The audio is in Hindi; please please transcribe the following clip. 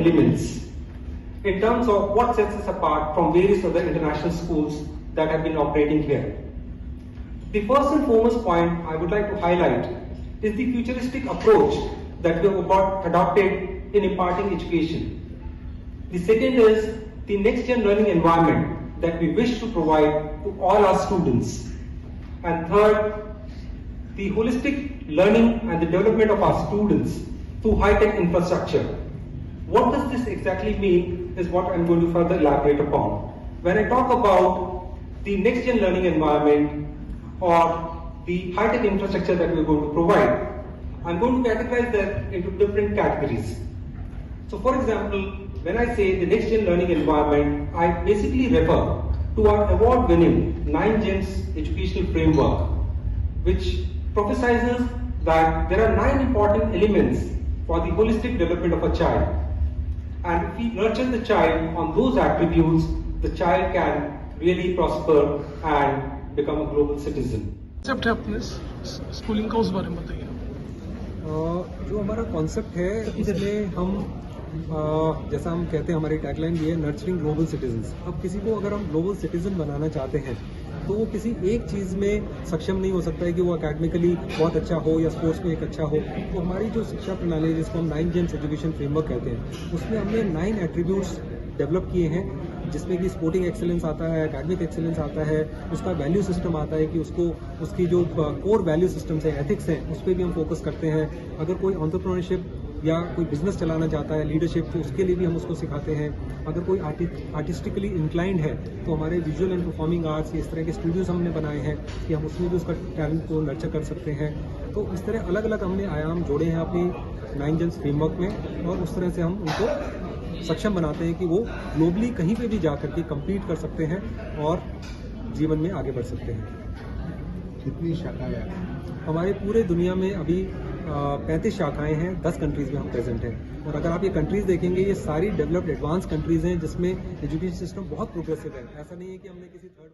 elements in terms of what sets us apart from various other international schools that have been operating here. The first and foremost point I would like to highlight is the futuristic approach that we have adopted in imparting education. The second is the next-gen learning environment that we wish to provide to all our students. And third, the holistic learning and the development of our students through high-tech infrastructure. What does this exactly mean is what I'm going to further elaborate upon. When I talk about the next-gen learning environment or the high-tech infrastructure that we're going to provide, I'm going to categorize that into different categories. So for example, when I say the next-gen learning environment, I basically refer to our award-winning 9 Gems educational framework, which prophesizes that there are 9 important elements for the holistic development of a child. And if we nurture the child on those attributes, the child can really prosper and become a global citizen. Concept है अपने स्कूलिंग का, उस बारे में बताइए। जो हमारा कॉन्सेप्ट है इसमें हम जैसा हम कहते हैं, हमारी टैगलाइन भी है नर्चरिंग ग्लोबल सिटीजन्स। अब किसी को अगर हम ग्लोबल सिटीजन बनाना चाहते हैं तो वो किसी एक चीज़ में सक्षम नहीं हो सकता है कि वो अकेडमिकली बहुत अच्छा हो या स्पोर्ट्स में एक अच्छा हो। तो हमारी जो शिक्षा प्रणाली है जिसको हम 9 जेम्स एजुकेशन फ्रेमवर्क कहते हैं, उसमें हमने 9 एट्रीब्यूट्स डेवलप किए हैं, जिसमें कि स्पोर्टिंग एक्सेलेंस आता है, एकेडमिक एक्सेलेंस आता है, उसका वैल्यू सिस्टम आता है कि उसकी जो कोर वैल्यू सिस्टम्स है, एथिक्स हैं, उस पर भी हम फोकस करते हैं। अगर कोई एंटरप्रेन्योरशिप या कोई बिजनेस चलाना चाहता है, लीडरशिप, तो उसके लिए भी हम उसको सिखाते हैं। अगर कोई आर्टिस्टिकली इंक्लाइंड है तो हमारे विजुअल एंड परफॉर्मिंग आर्ट्स, इस तरह के स्टूडियोज हमने बनाए हैं कि हम उसमें भी उसका टैलेंट को नर्चर कर सकते हैं। तो इस तरह अलग अलग हमने आयाम जोड़े हैं अपनी 9 जेम्स फ्रेमवर्क में, और उस तरह से हम उनको सक्षम बनाते हैं कि वो ग्लोबली कहीं पे भी जा करके कम्पीट कर सकते हैं और जीवन में आगे बढ़ सकते हैं। कितनी शाखाएं? हमारे पूरे दुनिया में अभी 35 शाखाएं हैं, 10 कंट्रीज में हम प्रेजेंट हैं। और अगर आप ये कंट्रीज देखेंगे, ये सारी डेवलप्ड एडवांस कंट्रीज हैं जिसमें एजुकेशन सिस्टम बहुत प्रोग्रेसिव है। ऐसा नहीं है कि हमने किसी थर्ड